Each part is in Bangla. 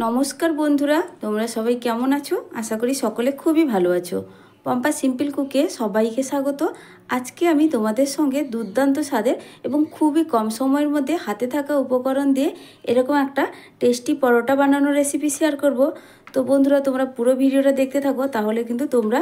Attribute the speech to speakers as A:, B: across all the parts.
A: নমস্কার বন্ধুরা, তোমরা সবাই কেমন আছো? আশা করি সকলে খুবই ভালো আছো। পম্পা সিম্পল কুকে সবাইকে স্বাগত। আজকে আমি তোমাদের সঙ্গে দুর্দান্ত স্বাদের এবং খুবই কম সময়ের মধ্যে হাতে থাকা উপকরণ দিয়ে এরকম একটা টেস্টি পরোটা বানানোর রেসিপি শেয়ার করব। তো বন্ধুরা, তোমরা পুরো ভিডিওটা দেখতে থাকো, তাহলে কিন্তু তোমরা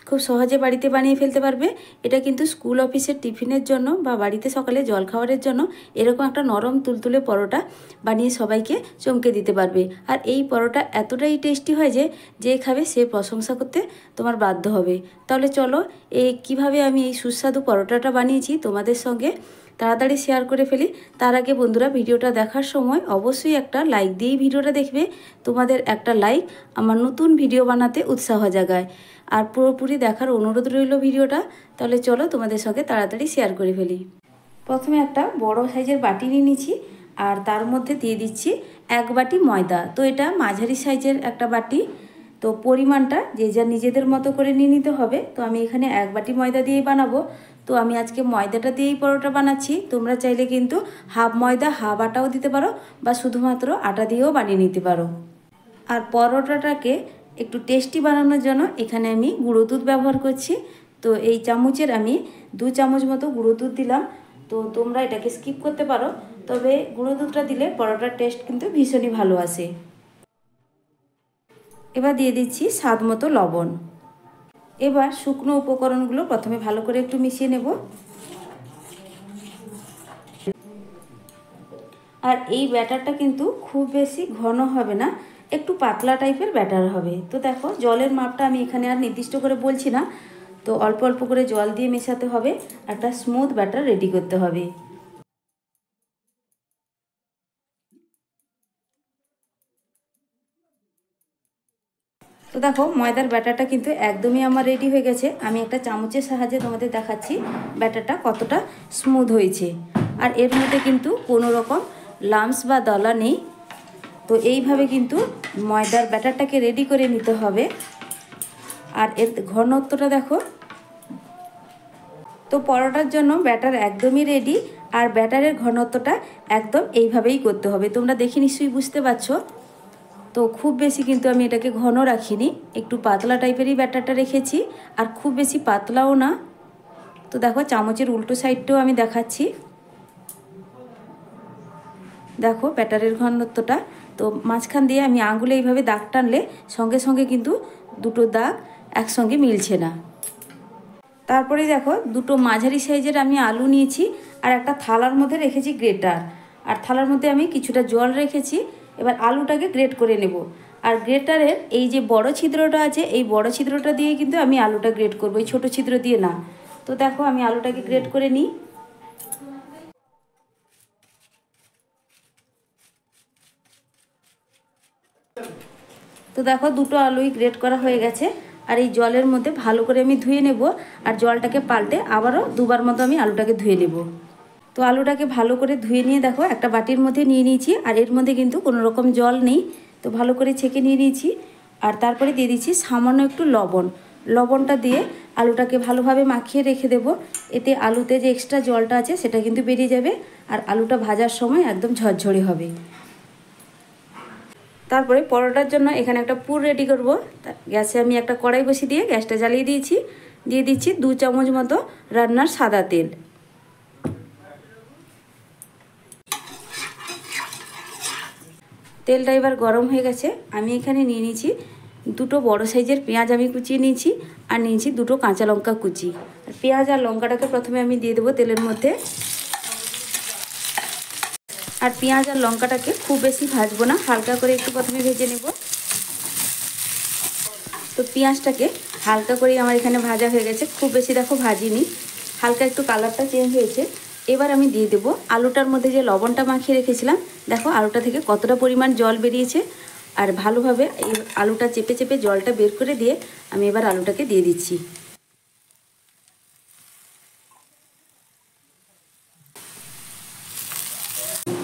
A: খুব সহজে বাড়িতে বানিয়ে ফেলতে পারবে। এটা কিন্তু স্কুল অফিসের টিফিনের জন্য বা বাড়িতে সকালে জলখাবারের জন্য এরকম একটা নরম তুলতুলে পরোটা বানিয়ে সবাইকে চমকে দিতে পারবে। আর এই পরোটা এতটাই টেস্টি হয় যে খাবে সে প্রশংসা করতে তোমার বাধ্য হবে। তাহলে চলো কিভাবে আমি এই সুস্বাদু পরোটাটা বানিয়েছি তোমাদের সঙ্গে তাড়াতাড়ি শেয়ার করে ফেলি। তার আগে বন্ধুরা, ভিডিওটা দেখার সময় অবশ্যই একটা লাইক দিয়েই ভিডিওটা দেখবে। তোমাদের একটা লাইক আমার নতুন ভিডিও বানাতে উৎসাহ জাগায়। আর পুরোপুরি দেখার অনুরোধ রইল ভিডিওটা। তাহলে চলো তোমাদের সঙ্গে তাড়াতাড়ি শেয়ার করে ফেলি। প্রথমে একটা বড় সাইজের বাটি নিয়ে নিচ্ছি, আর তার মধ্যে দিয়ে দিচ্ছি 1 বাটি ময়দা। তো এটা মাঝারি সাইজের একটা বাটি, তো পরিমাণটা যে যা নিজেদের মতো করে নিয়ে নিতে হবে। তো আমি এখানে 1 বাটি ময়দা দিয়েই বানাবো। তো আমি আজকে ময়দাটা দিয়েই পরোটা বানাচ্ছি। তোমরা চাইলে কিন্তু হাফ ময়দা হাফ আটাও দিতে পারো, বা শুধুমাত্র আটা দিয়েও বানিয়ে নিতে পারো। আর পরোটাটাকে একটু টেস্টি বানানোর জন্য এখানে আমি গুঁড়ো দুধ ব্যবহার করছি। তো এই চামচের আমি 2 চামচ মতো গুঁড়ো দুধ দিলাম। তো তোমরা এটাকে স্কিপ করতে পারো, তবে গুঁড়ো দুধটা দিলে পরোটার টেস্ট কিন্তু ভীষণই ভালো আসে। এবার দিয়ে দিচ্ছি স্বাদ মতো লবণ। এবার শুকনো উপকরণগুলো প্রথমে ভালো করে একটু মিশিয়ে নেব। আর এই ব্যাটারটা কিন্তু খুব বেশি ঘন হবে না, একটু পাতলা টাইপের ব্যাটার হবে। তো দেখো, জলের মাপটা আমি এখানে আর নির্দিষ্ট করে বলছি না, তো অল্প অল্প করে জল দিয়ে মেশাতে হবে, একটা স্মুথ ব্যাটার রেডি করতে হবে। তো দেখো, ময়দার ব্যাটারটা কিন্তু একদমই আমার রেডি হয়ে গেছে। আমি একটা চামচের সাহায্যে তোমাদের দেখাচ্ছি ব্যাটারটা কতটা স্মুথ হয়েছে। আর এর মধ্যে কিন্তু কোনো রকম লাম্পস বা দলা নেই। তো এইভাবে কিন্তু ময়দার ব্যাটারটাকে রেডি করে নিতে হবে। আর এর ঘনত্বটা দেখো। তো পরোটার জন্য ব্যাটার একদমই রেডি, আর ব্যাটারের ঘনত্বটা একদম এইভাবেই করতে হবে। তোমরা দেখে নিশ্চয়ই বুঝতে পারছো। তো খুব বেশি কিন্তু আমি এটাকে ঘন রাখিনি, একটু পাতলা টাইপেরই ব্যাটারটা রেখেছি, আর খুব বেশি পাতলাও না। তো দেখো, চামচের উল্টো সাইডটাও আমি দেখাচ্ছি। দেখো ব্যাটারের ঘনত্বটা। তো মাঝখান দিয়ে আমি আঙুলে এইভাবে দাগ টানলে সঙ্গে সঙ্গে কিন্তু দুটো দাগ একসঙ্গে মিলছে না। তারপরে দেখো, দুটো মাঝারি সাইজের আমি আলু নিয়েছি, আর একটা থালার মধ্যে রেখেছি গ্রেটার, আর থালার মধ্যে আমি কিছুটা জল রেখেছি। এবার আলুটাকে গ্রেট করে নেব। আর গ্রেটারের এই যে বড় ছিদ্রটা আছে, এই বড় ছিদ্রটা দিয়ে কিন্তু আমি আলুটা গ্রেট করবো, এই ছোটো ছিদ্র দিয়ে না। তো দেখো, আমি আলুটাকে গ্রেট করে নিই। তো দেখো, দুটো আলুই গ্রেট করা হয়ে গেছে। আর এই জলের মধ্যে ভালো করে আমি ধুয়ে নেব, আর জলটাকে পাল্টে আবারও 2বার মতো আমি আলুটাকে ধুয়ে নেব। তো আলুটাকে ভালো করে ধুয়ে নিয়ে দেখো একটা বাটির মধ্যে নিয়ে নিয়েছি, আর এর মধ্যে কিন্তু কোনো রকম জল নেই। তো ভালো করে ছেঁকে নিয়ে নিয়েছি। আর তারপরে দিয়ে দিচ্ছি সামান্য একটু লবণ। লবণটা দিয়ে আলুটাকে ভালোভাবে মাখিয়ে রেখে দেব। এতে আলুতে যে এক্সট্রা জলটা আছে সেটা কিন্তু বেরিয়ে যাবে, আর আলুটা ভাজার সময় একদম ঝরঝরে হবে। তারপরে পরোটার জন্য এখানে একটা পুর রেডি করব। গ্যাসে আমি একটা কড়াই বসিয়ে দিয়ে গ্যাসটা জ্বালিয়ে দিয়েছি। দিয়ে দিচ্ছি 2 চামচ মতো রান্নার সাদা তেল। তেলটা এবার গরম হয়ে গেছে। আমি এখানে নিয়ে নিয়েছি 2টো বড় সাইজের পেঁয়াজ আমি কুচিয়ে নিয়েছি, আর নিয়েছি 2টো কাঁচা লঙ্কা কুচি। আর পেঁয়াজ আর লঙ্কাটাকে প্রথমে আমি দিয়ে দেবো তেলের মধ্যে। আর পেঁয়াজ আর লঙ্কাটাকে খুব বেশি ভাজবো না, হালকা করে একটু প্রথমে ভেজে নেব। তো পেঁয়াজটাকে হালকা করে আমার এখানে ভাজা হয়ে গেছে, খুব বেশি দেখো ভাজিনি, হালকা একটু কালারটা চেঞ্জ হয়েছে। এবার আমি দিয়ে দেবো আলুটার মধ্যে যে লবণটা মাখিয়ে রেখেছিলাম। দেখো আলুটা থেকে কতটা পরিমাণ জল বেরিয়েছে। আর ভালোভাবে এই আলুটা চেপে চেপে জলটা বের করে দিয়ে আমি এবার আলুটাকে দিয়ে দিচ্ছি।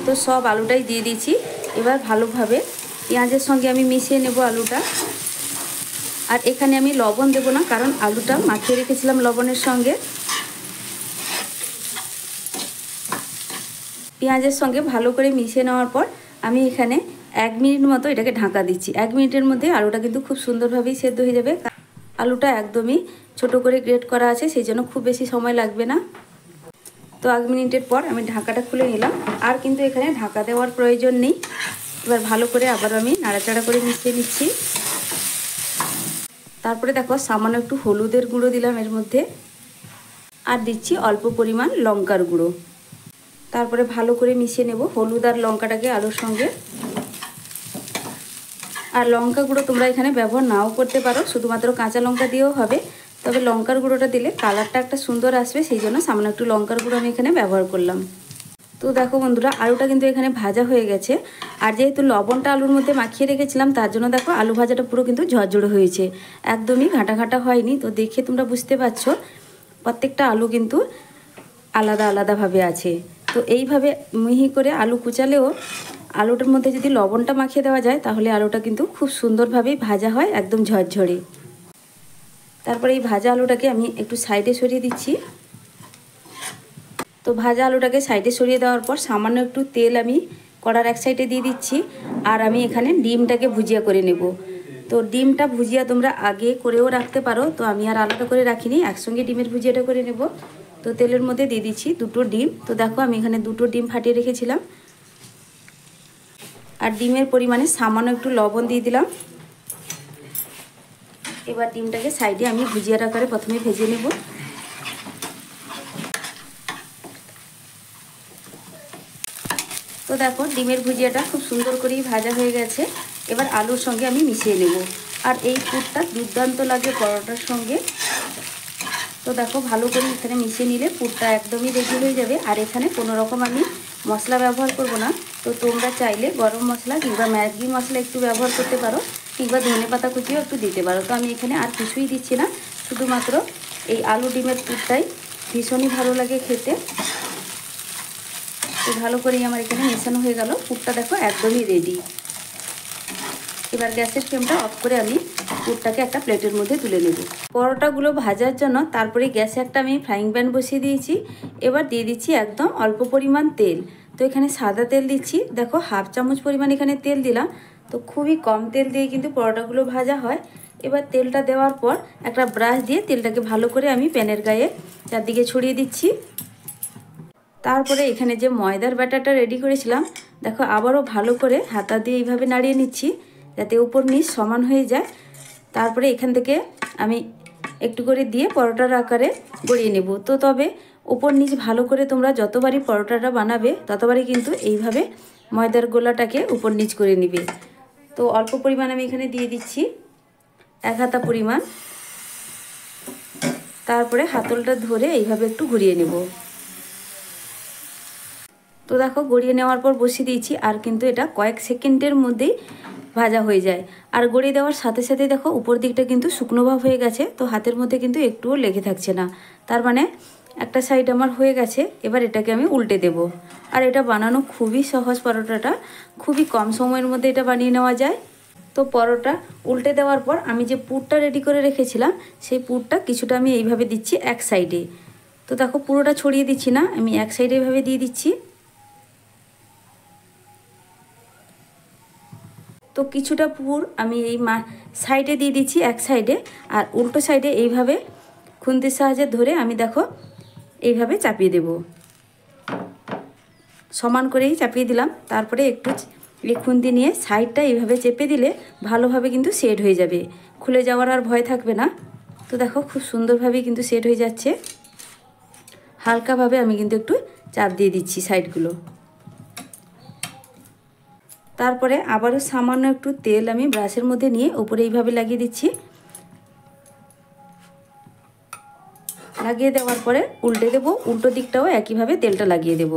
A: তো সব আলুটাই দিয়ে দিয়েছি। এবার ভালোভাবে পেঁয়াজের সঙ্গে আমি মিশিয়ে নেব আলুটা। আর এখানে আমি লবণ দেব না, কারণ আলুটা মাখিয়ে রেখেছিলাম লবণের সঙ্গে। পেঁয়াজের সঙ্গে ভালো করে মিশিয়ে নেওয়ার পর আমি এখানে 1 মিনিট মতো এটাকে ঢাকা দিচ্ছি। 1 মিনিটের মধ্যে আলুটা কিন্তু খুব সুন্দরভাবেই সেদ্ধ হয়ে যাবে। আলুটা একদমই ছোট করে গ্রেট করা আছে, সেই জন্য খুব বেশি সময় লাগবে না। তো 1 মিনিটের পর আমি ঢাকাটা খুলে নিলাম। আর কিন্তু এখানে ঢাকা দেওয়ার প্রয়োজন নেই। এবার ভালো করে আবার আমি নাড়াচাড়া করে মিশিয়ে নিচ্ছি। তারপরে দেখো সামান্য একটু হলুদের গুঁড়ো দিলাম এর মধ্যে, আর দিচ্ছি অল্প পরিমাণ লঙ্কার গুঁড়ো। তারপরে ভালো করে মিশিয়ে নেব হলুদ আর লঙ্কাটাকে আলুর সঙ্গে। আর লঙ্কা গুঁড়ো তোমরা এখানে ব্যবহার নাও করতে পারো, শুধুমাত্র কাঁচা লঙ্কা দিয়েও হবে। তবে লঙ্কার গুঁড়োটা দিলে কালারটা একটা সুন্দর আসবে, সেই জন্য সামান্য একটু লঙ্কার গুঁড়ো আমি এখানে ব্যবহার করলাম। তো দেখো বন্ধুরা, আলুটা কিন্তু এখানে ভাজা হয়ে গেছে। আর যেহেতু লবণটা আলুর মধ্যে মাখিয়ে রেখেছিলাম, তার জন্য দেখো আলু ভাজাটা পুরো কিন্তু ঝরঝরে হয়েছে, একদমই ঘাটা ঘাটা হয়নি। তো দেখে তোমরা বুঝতে পারছো প্রত্যেকটা আলু কিন্তু আলাদা আলাদাভাবে আছে। তো এইভাবে মিহি করে আলু কুচালেও আলুটার মধ্যে যদি লবণটা মাখিয়ে দেওয়া যায়, তাহলে আলুটা কিন্তু খুব সুন্দরভাবেই ভাজা হয়, একদম ঝরঝরে। তারপরে এই ভাজা আলুটাকে আমি একটু সাইডে সরিয়ে দিচ্ছি। তো ভাজা আলুটাকে সাইডে সরিয়ে দেওয়ার পর সামান্য একটু তেল আমি কড়ার এক সাইডে দিয়ে দিচ্ছি। আর আমি এখানে ডিমটাকে ভুজিয়া করে নেব। তো ডিমটা ভুজিয়া তোমরা আগে করেও রাখতে পারো, তো আমি আর আলাদা করে রাখিনি, একসঙ্গে ডিমের ভুজিয়াটা করে নেব। তো তেলের মধ্যে দিয়ে দিচ্ছি 2টো ডিম। তো দেখো আমি এখানে 2টো ডিম ফাটিয়ে রেখেছিলাম। আর ডিমের পরিমাণে সামান্য একটু লবণ দিয়ে দিলাম। এবার ডিমটাকে সাইডে আমি ভুজিয়ার আকারে প্রথমে ভেজে নেব। তো দেখো ডিমের ভুজিয়াটা খুব সুন্দর করেই ভাজা হয়ে গেছে। এবার আলুর সঙ্গে আমি মিশিয়ে নেব। আর এই পুরটা দুর্দান্ত লাগে পরোটার সঙ্গে। তো দেখো ভালো করে এখানে মিশিয়ে নিলে পুরটা একদমই রেডি হয়ে যাবে। আর এখানে কোনো রকম আমি মশলা ব্যবহার করব না। তো তোমরা চাইলে গরম মশলা কিংবা ম্যাগি মশলা একটু ব্যবহার করতে পারো, কিংবা ধনেপাতা কুচিও একটু দিতে পারো। তো আমি এখানে আর কিছুই দিচ্ছি না, শুধুমাত্র এই আলু ডিমের পুরটাই ভীষণই ভালো লাগে খেতে। তো ভালো করেই আমার এখানে মেশানো হয়ে গেল। পুরটা দেখো একদমই রেডি। এবার গ্যাসের ফ্লেমটা অফ করে আমি পুরটাকে একটা প্লেটের মধ্যে তুলে নেব। পরোটাগুলো ভাজার জন্য তারপরে গ্যাসে একটা আমি ফ্রাইং প্যান বসিয়ে দিয়েছি। এবার দিয়ে দিচ্ছি একদম অল্প পরিমাণ তেল। তো এখানে সাদা তেল দিচ্ছি, দেখো 1/2 চামচ পরিমাণ এখানে তেল দিলাম। তো খুবই কম তেল দিয়ে কিন্তু পরোটাগুলো ভাজা হয়। এবার তেলটা দেওয়ার পর একটা ব্রাশ দিয়ে তেলটাকে ভালো করে আমি প্যানের গায়ে চারদিকে ছড়িয়ে দিচ্ছি। তারপরে এখানে যে ময়দার ব্যাটারটা রেডি করেছিলাম, দেখো আবারও ভালো করে হাতা দিয়ে এইভাবে নাড়িয়ে নিচ্ছি, যাতে উপর নিচ সমান হয়ে যায়। তারপরে এখান থেকে আমি একটু করে দিয়ে পরোটার আকারে গড়িয়ে নেব। তো তবে উপর নিচ ভালো করে তোমরা যতবারই পরোটাটা বানাবে, ততবারই কিন্তু এইভাবে ময়দার গোলাটাকে উপর নিচ করে নিবে। তো অল্প পরিমাণ আমি এখানে দিয়ে দিচ্ছি, 1 হাতা পরিমাণ। তারপরে হাতলটা ধরে এইভাবে একটু ঘুরিয়ে নেব। তো দেখো গড়িয়ে নেওয়ার পর বসিয়ে দিয়েছি। আর কিন্তু এটা কয়েক সেকেন্ডের মধ্যেই ভাজা হয়ে যায়। আর গড়িয়ে দেওয়ার সাথে সাথে দেখো উপর দিকটা কিন্তু শুকনো ভাব হয়ে গেছে। তো হাতের মধ্যে কিন্তু একটুও লেগে থাকছে না, তার মানে একটা সাইড আমার হয়ে গেছে। এবার এটাকে আমি উল্টে দেব। আর এটা বানানো খুবই সহজ, পরোটাটা খুবই কম সময়ের মধ্যে এটা বানিয়ে নেওয়া যায়। তো পরোটা উল্টে দেওয়ার পর আমি যে পুরটা রেডি করে রেখেছিলাম, সেই পুরটা কিছুটা আমি এইভাবে দিচ্ছি এক সাইডে। তো দেখো পুরোটা ছড়িয়ে দিচ্ছি না, আমি এক সাইডে এইভাবে দিয়ে দিচ্ছি। তো কিছুটা পুর আমি এই সাইডে দিয়ে দিচ্ছি এক সাইডে, আর উল্টো সাইডে এইভাবে খুন্তির সাহায্যে ধরে আমি দেখো এইভাবে চাপিয়ে দেব। সমান করেই চাপিয়ে দিলাম। তারপরে একটু এই খুন্তি নিয়ে সাইডটা এইভাবে চেপে দিলে ভালোভাবে কিন্তু সেট হয়ে যাবে, খুলে যাওয়ার আর ভয় থাকবে না। তো দেখো খুব সুন্দরভাবেই কিন্তু সেট হয়ে যাচ্ছে। হালকাভাবে আমি কিন্তু একটু চাপ দিয়ে দিচ্ছি সাইডগুলো। তারপরে আবারও সামান্য একটু তেল আমি ব্রাশের মধ্যে নিয়ে উপরে এইভাবে লাগিয়ে দিচ্ছি। লাগিয়ে দেওয়ার পরে উল্টে দেব, উল্টো দিকটাও একইভাবে তেলটা লাগিয়ে দেব।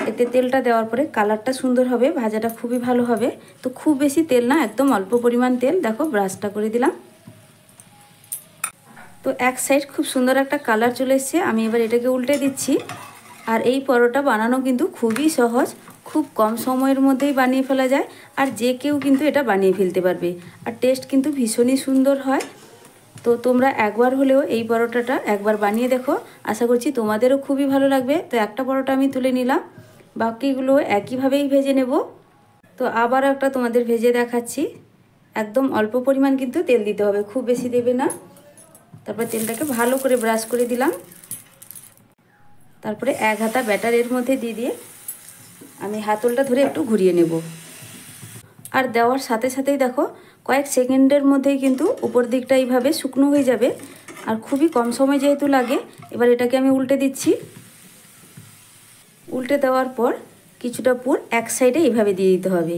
A: এতে তেলটা দেওয়ার পরে কালারটা সুন্দর হবে, ভাজাটা খুবই ভালো হবে। তো খুব বেশি তেল না, একদম অল্প পরিমাণ তেল। দেখো ব্রাশটা করে দিলাম। তো এক সাইড খুব সুন্দর একটা কালার চলে এসছে। আমি এবার এটাকে উল্টে দিচ্ছি। আর এই পরোটা বানানো কিন্তু খুবই সহজ, খুব কম সময়ের মধ্যেই বানিয়ে ফেলা যায়। আর যে কেউ কিন্তু এটা বানিয়ে ফেলতে পারবে। আর টেস্ট কিন্তু ভীষণই সুন্দর হয়। তো তোমরা একবার হলেও এই পরোটাটা একবার বানিয়ে দেখো, আশা করছি তোমাদেরও খুবই ভালো লাগবে। তো একটা পরোটা আমি তুলে নিলাম, বাকিগুলো একইভাবেই ভেজে নেব। তো আবার একটা তোমাদের ভেজে দেখাচ্ছি। একদম অল্প পরিমাণ কিন্তু তেল দিতে হবে, খুব বেশি দেবে না। তারপর তেলটাকে ভালো করে ব্রাশ করে দিলাম। তারপরে এক হাতা ব্যাটার এর মধ্যে দিয়ে আমি হাতলটা ধরে একটু ঘুরিয়ে নেব। আর দেওয়ার সাথে সাথেই দেখো কয়েক সেকেন্ডের মধ্যেই কিন্তু উপর দিকটা এইভাবে শুকনো হয়ে যাবে। আর খুবই কম সময় যেহেতু লাগে, এবার এটাকে আমি উল্টে দিচ্ছি। উল্টে দেওয়ার পর কিছুটা পুর এক সাইডে এইভাবে দিয়ে দিতে হবে।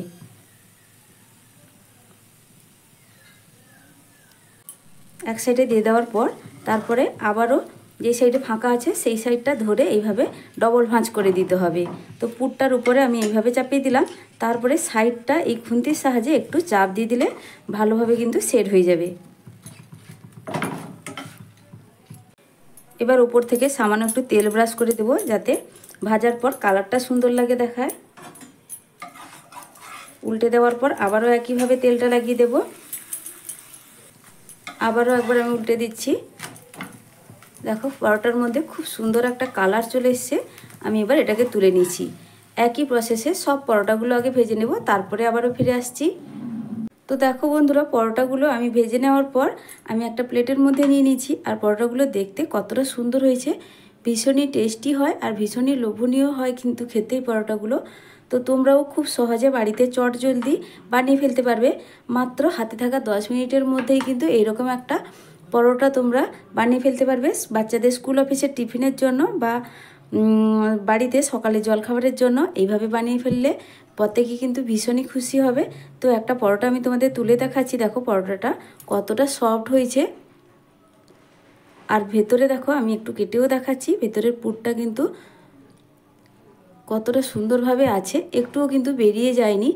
A: এক সাইডে দিয়ে দেওয়ার পর তারপরে আবারও যে সাইডে ফাঁকা আছে সেই সাইডটা ধরে এইভাবে ডবল ভাঁজ করে দিতে হবে। তো পুরটার উপরে আমি এইভাবে চাপিয়ে দিলাম। তারপরে সাইডটা এই খুন্তির সাহায্যে একটু চাপ দিয়ে দিলে ভালোভাবে কিন্তু সেট হয়ে যাবে। এবার উপর থেকে সামান্য একটু তেল ব্রাশ করে দেবো, যাতে ভাজার পর কালারটা সুন্দর লাগে দেখায়। উল্টে দেওয়ার পর আবারও একইভাবে তেলটা লাগিয়ে দেব। আবারও একবার আমি উল্টে দিচ্ছি। দেখো পরোটার মধ্যে খুব সুন্দর একটা কালার চলে এসছে। আমি এবার এটাকে তুলে নিচ্ছি। একই প্রসেসে সব পরোটাগুলো আগে ভেজে নেব, তারপরে আবারও ফিরে আসছি। তো দেখো বন্ধুরা, পরোটাগুলো আমি ভেজে নেওয়ার পর আমি একটা প্লেটের মধ্যে নিয়ে নিয়েছি। আর পরোটাগুলো দেখতে কতটা সুন্দর হয়েছে, ভীষণই টেস্টি হয় আর ভীষণই লোভনীয় হয় কিন্তু খেতে এই পরোটাগুলো। তো তোমরাও খুব সহজে বাড়িতে চটজলদি বানিয়ে ফেলতে পারবে। মাত্র হাতে থাকা 10 মিনিটের মধ্যেই কিন্তু এইরকম একটা পরোটা তোমরা বানিয়ে ফেলতে পারবে বাচ্চাদের স্কুল অফিসের টিফিনের জন্য বা বাড়িতে সকালে জলখাবারের জন্য। এইভাবে বানিয়ে ফেললে প্রত্যেকেই কিন্তু ভীষণই খুশি হবে। তো একটা পরোটা আমি তোমাদের তুলে দেখাচ্ছি। দেখো পরোটাটা কতটা সফট হয়েছে। আর ভেতরে দেখো আমি একটু কেটেও দেখাচ্ছি, ভেতরের পুরটা কিন্তু কতটা সুন্দরভাবে আছে, একটুও কিন্তু বেরিয়ে যায়নি।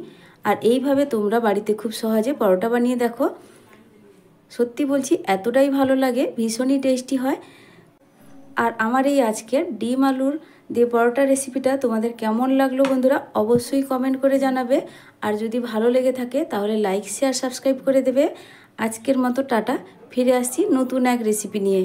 A: আর এইভাবে তোমরা বাড়িতে খুব সহজে পরোটা বানিয়ে দেখো। সত্যি বলছি এতটাই ভালো লাগে, ভীষণই টেস্টি হয়। আর আমার এই আজকের ডিম আলুর দিয়ে পরোটা রেসিপিটা তোমাদের কেমন লাগলো বন্ধুরা, অবশ্যই কমেন্ট করে জানাবে। আর যদি ভালো লেগে থাকে তাহলে লাইক শেয়ার সাবস্ক্রাইব করে দেবে। আজকের মতো টাটা, ফিরে আসছি নতুন এক রেসিপি নিয়ে।